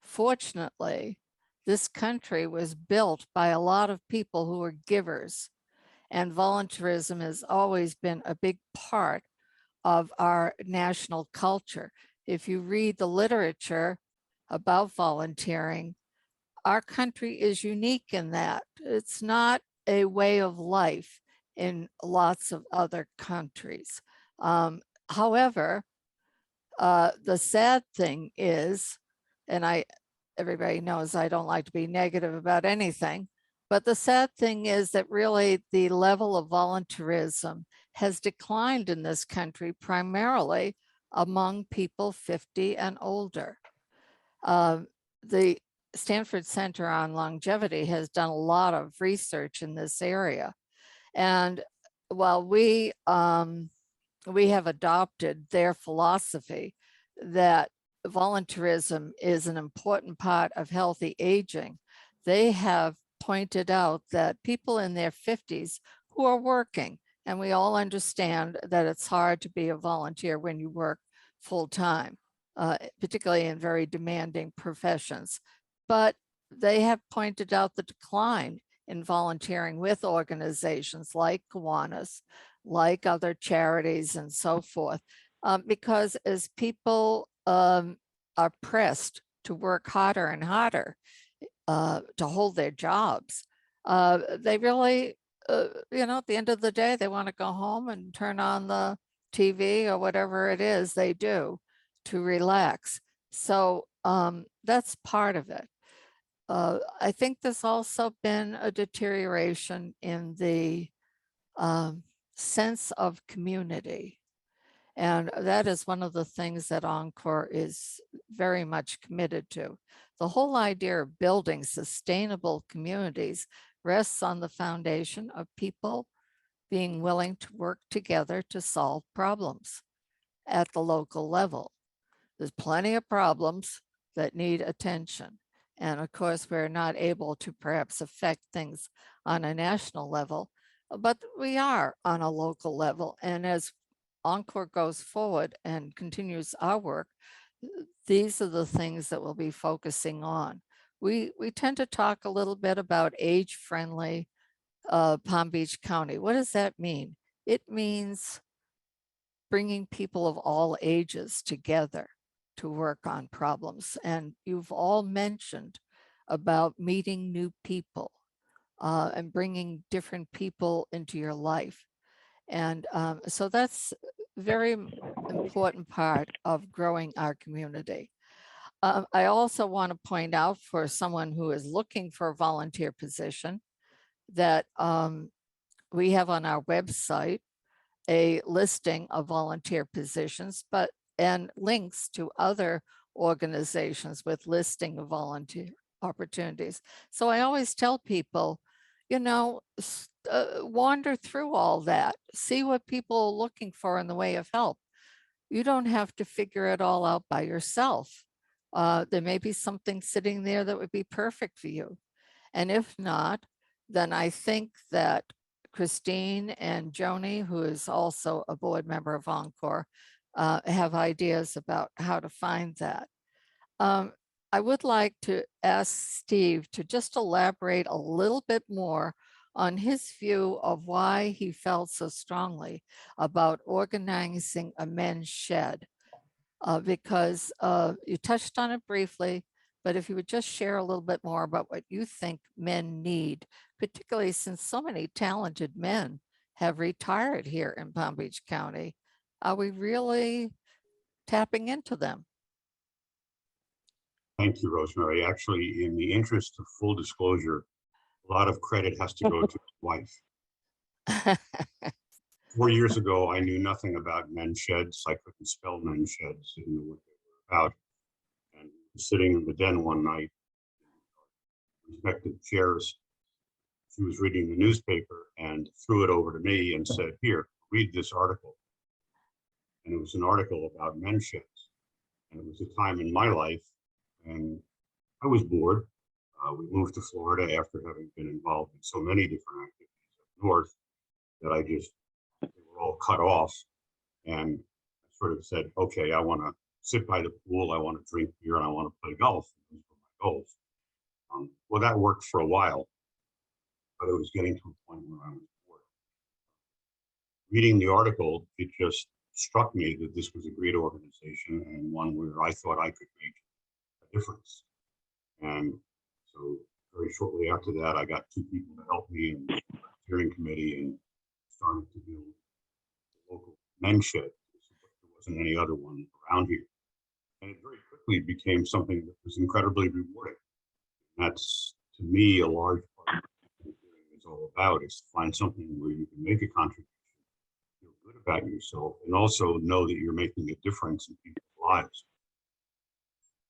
Fortunately, this country was built by a lot of people who are givers, and volunteerism has always been a big part of our national culture. If you read the literature about volunteering, our country is unique in that it's not a way of life in lots of other countries. However, the sad thing is, and everybody knows I don't like to be negative about anything, but the sad thing is that really the level of volunteerism has declined in this country, primarily among people 50 and older. The Stanford Center on Longevity has done a lot of research in this area. And while we have adopted their philosophy that volunteerism is an important part of healthy aging, they have pointed out that people in their 50s who are working, and we all understand that it's hard to be a volunteer when you work full time, particularly in very demanding professions. But they have pointed out the decline in volunteering with organizations like Kiwanis, like other charities and so forth. because as people are pressed to work harder and harder to hold their jobs, they really, at the end of the day, they want to go home and turn on the TV or whatever it is they do to relax. So that's part of it. I think there's also been a deterioration in the sense of community. And that is one of the things that Encore is very much committed to. The whole idea of building sustainable communities rests on the foundation of people being willing to work together to solve problems at the local level. There's plenty of problems that need attention. And of course, we're not able to perhaps affect things on a national level, but we are on a local level. And as Encore goes forward and continues our work, these are the things that we'll be focusing on. We tend to talk a little bit about age-friendly Palm Beach County. What does that mean? It means bringing people of all ages together to work on problems. And you've all mentioned about meeting new people and bringing different people into your life. And so that's a very important part of growing our community. I also want to point out for someone who is looking for a volunteer position that we have on our website a listing of volunteer positions, and links to other organizations with listing of volunteer opportunities. So I always tell people, wander through all that, see what people are looking for in the way of help. You don't have to figure it all out by yourself. There may be something sitting there that would be perfect for you. And if not, then I think that Christine and Joni, who is also a board member of Encore, have ideas about how to find that. I would like to ask Steve to just elaborate a little bit more on his view of why he felt so strongly about organizing a men's shed, because you touched on it briefly, but if you would just share a little bit more about what you think men need, particularly since so many talented men have retired here in Palm Beach County. Are we really tapping into them? Thank you, Rosemary. Actually, in the interest of full disclosure, a lot of credit has to go to his wife. 4 years ago, I knew nothing about men's sheds. I couldn't spell men's sheds, didn't know what they were about. And sitting in the den one night, respected chairs, she was reading the newspaper and threw it over to me and said, "Here, read this article." And it was an article about men's sheds. And it was a time in my life, and I was bored. We moved to Florida after having been involved in so many different activities up north that they were all cut off. And I sort of said, okay, I want to sit by the pool, I want to drink beer, and I want to play golf. Those were my goals. Well, that worked for a while, but it was getting to a point where I was bored. Reading the article, it just struck me that this was a great organization and one where I thought I could make a difference. And so very shortly after that, I got two people to help me in the steering committee and started to build a local men's shed. There wasn't any other one around here. And it very quickly became something that was incredibly rewarding. And that's, to me, a large part of what steering is all about, is to find something where you can make a contribution, feel good about yourself, and also know that you're making a difference in people's lives.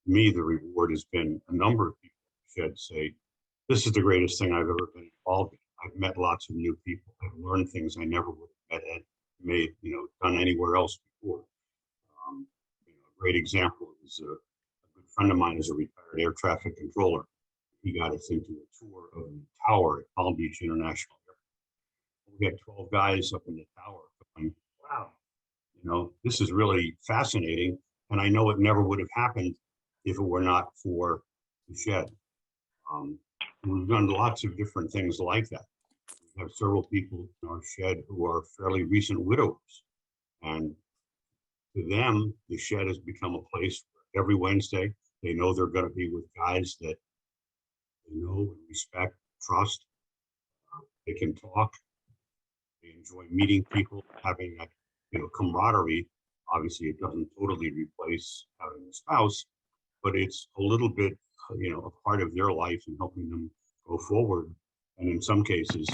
To me, the reward has been a number of people should say, this is the greatest thing I've ever been involved in. I've met lots of new people. I've learned things I never would have met, done anywhere else before. A great example is a good friend of mine is a retired air traffic controller. He got us into a tour of the tower at Palm Beach International Airport. We had 12 guys up in the tower going, wow, this is really fascinating. And I know it never would have happened if it were not for the shed. We've done lots of different things like that. We have several people in our shed who are fairly recent widowers. And To them, the shed has become a place where every Wednesday, they know they're going to be with guys that they know and respect, trust. They can talk. They enjoy meeting people, having that, camaraderie. Obviously, it doesn't totally replace having a spouse, but it's a little bit, a part of their life and helping them go forward. And in some cases,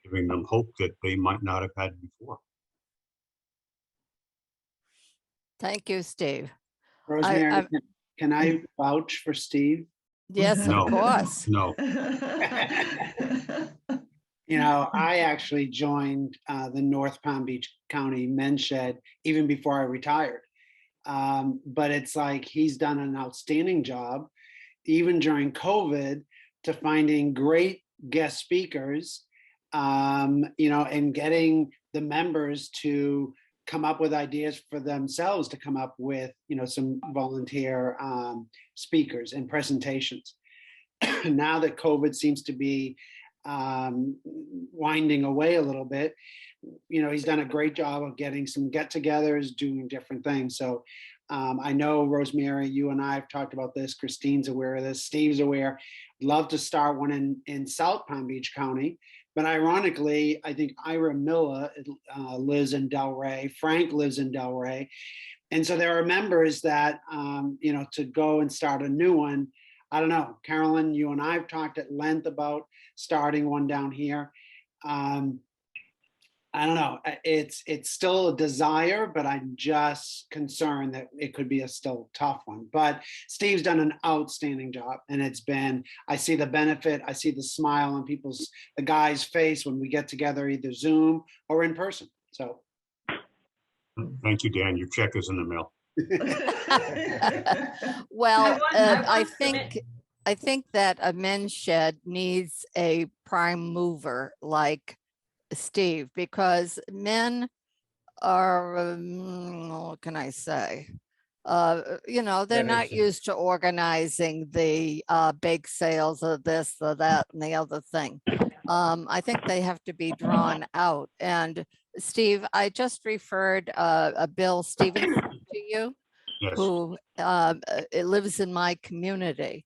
giving them hope that they might not have had before. Thank you, Steve. Rosemary, can I vouch for Steve? Yes, No. of course. No. I actually joined the North Palm Beach County Men's Shed even before I retired. But it's like he's done an outstanding job, even during COVID, to finding great guest speakers, and getting the members to come up with ideas for themselves to come up with, some volunteer speakers and presentations. Now that COVID seems to be winding away a little bit, he's done a great job of getting some get-togethers, doing different things. So I know, Rosemary, you and I have talked about this. Christine's aware of this. Steve's aware. Love to start one in South Palm Beach County. But ironically, I think Ira Miller lives in Delray. Frank lives in Delray. And so there are members that, to go and start a new one. I don't know, Carolyn, you and I have talked at length about starting one down here. I don't know, it's still a desire, but I'm just concerned that it could be a still tough one. But Steve's done an outstanding job, and I see the benefit, I see the smile on the guys' face when we get together, either Zoom or in person. So. Thank you, Dan. Your check is in the mail. Well, I think that a men's shed needs a prime mover like Steve, because men are, what can I say? They're not used to organizing the bake sales of this, or that, and the other thing. I think they have to be drawn out. And Steve, I just referred a Bill Stevens to you, Yes. who lives in my community.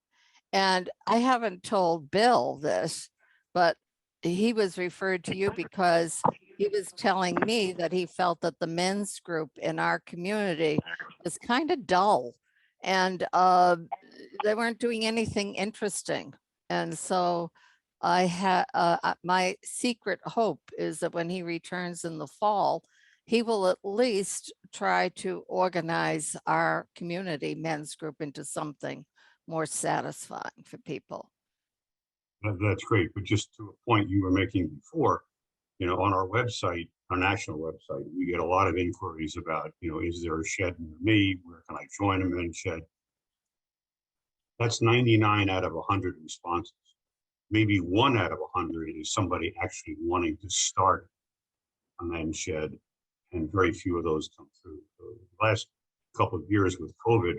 And I haven't told Bill this, but he was referred to you because he was telling me that he felt that the men's group in our community is kind of dull, and they weren't doing anything interesting. And so my secret hope is that when he returns in the fall, he will at least try to organize our community men's group into something more satisfying for people. That's great. But just to a point you were making before, on our website, our national website, we get a lot of inquiries about, is there a shed near me? Where can I join a men's shed? That's 99 out of 100 responses. Maybe 1 out of 100 is somebody actually wanting to start a men's shed, and very few of those come through. So the last couple of years with COVID,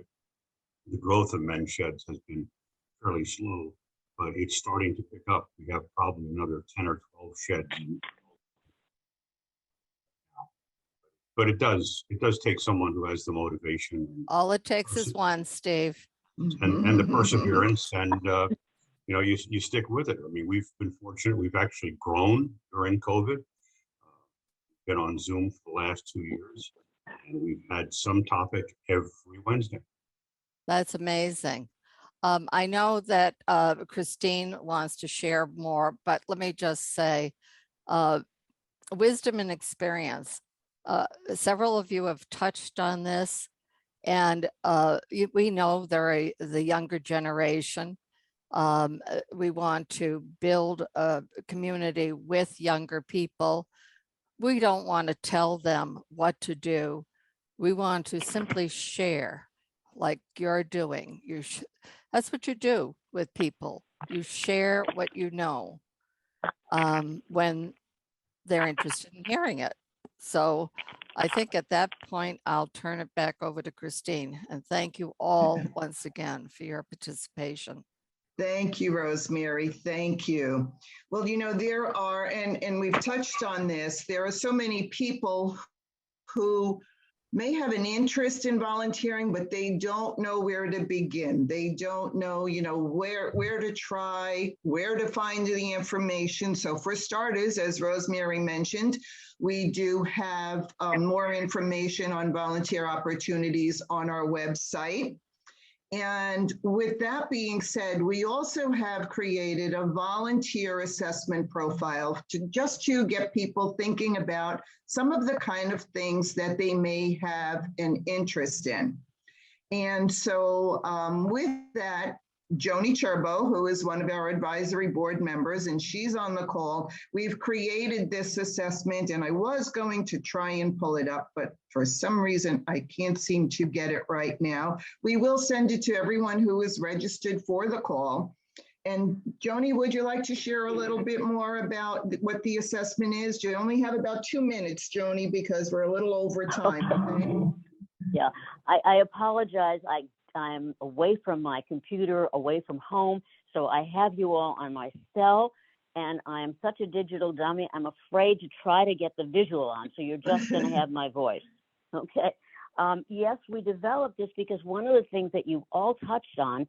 the growth of men's sheds has been fairly slow, but it's starting to pick up. We have probably another 10 or 12 sheds. But it does take someone who has the motivation. All it takes is one, Steve. And the perseverance, and you stick with it. I mean, we've been fortunate. We've actually grown during COVID. Been on Zoom for the last 2 years, and we've had some topic every Wednesday. That's amazing. I know that Christine wants to share more, but let me just say, wisdom and experience. Several of you have touched on this, and we know they're the younger generation. We want to build a community with younger people. We don't want to tell them what to do. We want to simply share, like you're doing. That's what you do with people. You share what you know when they're interested in hearing it. So I think at that point, I'll turn it back over to Christine. And thank you all once again for your participation. Thank you, Rosemary. Thank you. Well, there are, and we've touched on this, there are so many people who may have an interest in volunteering, but they don't know where to begin. They don't know, where to try, where to find the information. So for starters, as Rosemary mentioned, we do have more information on volunteer opportunities on our website. And with that being said, we also have created a volunteer assessment profile to get people thinking about some of the kind of things that they may have an interest in. And so with that, Joni Cherbo, who is one of our advisory board members, and she's on the call. We've created this assessment, and I was going to try and pull it up, but for some reason, I can't seem to get it right now. We will send it to everyone who is registered for the call. And Joni, would you like to share a little bit more about what the assessment is? You only have about 2 minutes, Joni, because we're a little over time. Okay? Yeah, I apologize. I'm away from my computer, away from home. So I have you all on my cell, and I'm such a digital dummy. I'm afraid to try to get the visual on. So you're just going to have my voice. Okay. Yes, we developed this because one of the things that you've all touched on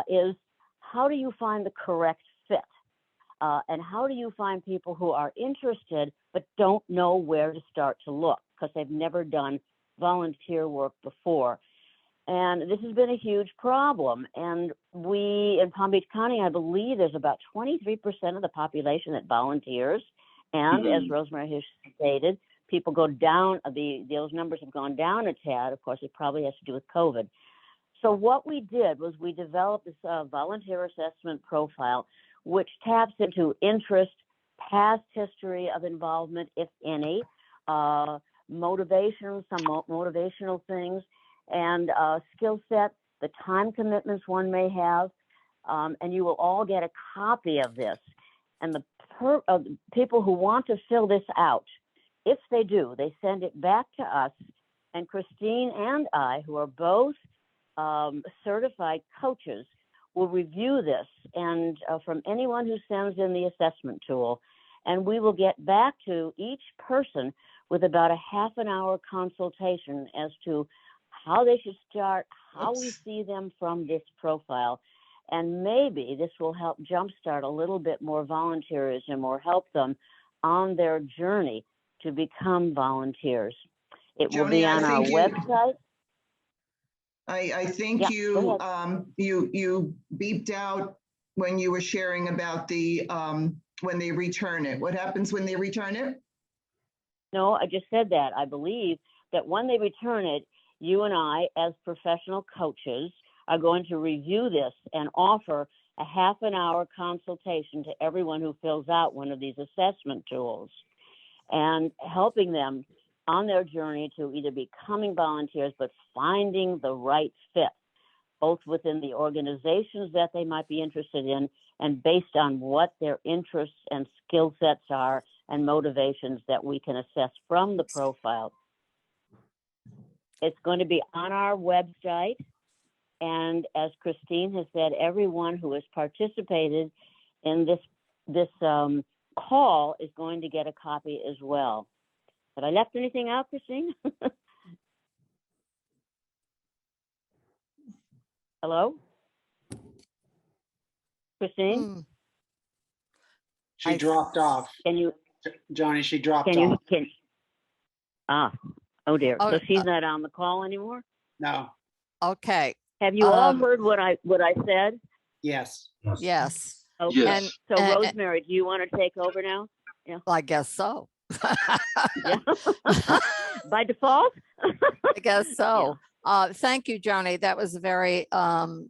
is how do you find the correct fit? And how do you find people who are interested but don't know where to start to look because they've never done volunteer work before? And this has been a huge problem. And we, in Palm Beach County, I believe there's about 23% of the population that volunteers. And as Rosemary has stated, people go down, those numbers have gone down a tad. Of course, it probably has to do with COVID. So what we did was we developed this volunteer assessment profile, which taps into interest, past history of involvement, if any, motivation, some motivational things, and skill set, the time commitments one may have, and you will all get a copy of this. And the people who want to fill this out, if they do, they send it back to us, and Christine and I, who are both certified coaches, will review this and from anyone who sends in the assessment tool, and we will get back to each person with about a half an hour consultation as to how they should start, how we see them from this profile. And maybe this will help jumpstart a little bit more volunteerism or help them on their journey to become volunteers. It will be on our website. I think you beeped out when you were sharing about the when they return it. What happens when they return it? No, I just said that. I believe that when they return it, you and I, as professional coaches, are going to review this and offer a half an hour consultation to everyone who fills out one of these assessment tools and helping them on their journey to either becoming volunteers, but finding the right fit, both within the organizations that they might be interested in and based on what their interests and skill sets are and motivations that we can assess from the profile. It's going to be on our website. And as Christine has said, everyone who has participated in this call is going to get a copy as well. Have I left anything out, Christine? Hello? Christine? She dropped off. Can you? Joni, she dropped off. Oh dear. So she's not on the call anymore? No. Okay. Have you all heard what I said? Yes. Yes. Okay. Yes. So Rosemary, do you want to take over now? Yeah. Well, I guess so. Yeah. By default? I guess so. Yeah. Thank you, Joni. That was a very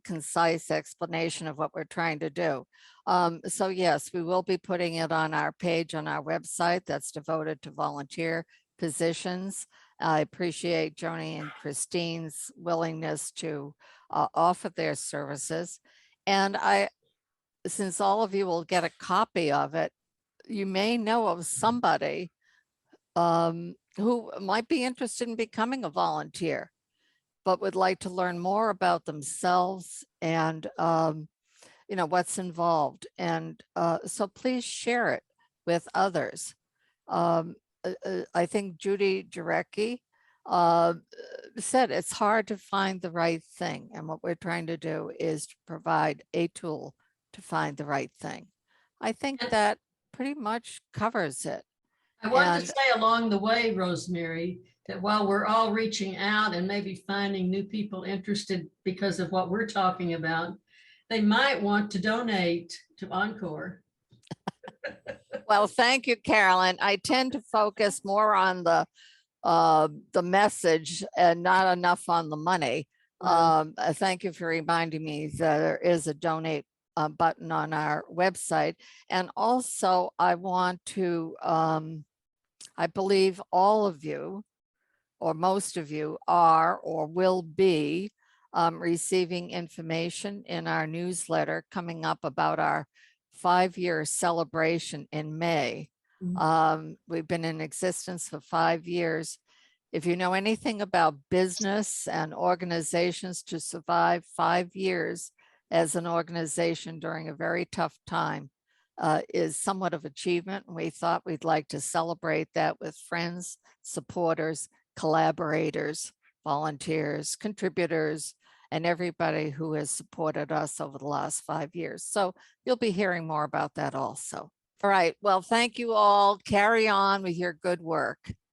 concise explanation of what we're trying to do. So yes, we will be putting it on our page on our website that's devoted to volunteer positions. I appreciate Joni and Christine's willingness to offer their services. And since all of you will get a copy of it, you may know of somebody who might be interested in becoming a volunteer, but would like to learn more about themselves and what's involved. And so please share it with others. I think Judi Jarecki said it's hard to find the right thing. And what we're trying to do is to provide a tool to find the right thing. I think And- that pretty much covers it. I want And- to say along the way, Rosemary, that while we're all reaching out and maybe finding new people interested because of what we're talking about, they might want to donate to Encore. Well, thank you, Carolyn. I tend to focus more on the message and not enough on the money. Thank you for reminding me that there is a donate button on our website. And also I want to, I believe all of you or most of you are or will be receiving information in our newsletter coming up about our 5-year celebration in May. We've been in existence for 5 years. If you know anything about business and organizations, to survive 5 years as an organization during a very tough time is somewhat of achievement. And we thought we'd like to celebrate that with friends, supporters, collaborators, volunteers, contributors, and everybody who has supported us over the last 5 years. So you'll be hearing more about that also. All right, well, thank you all. Carry on with your good work.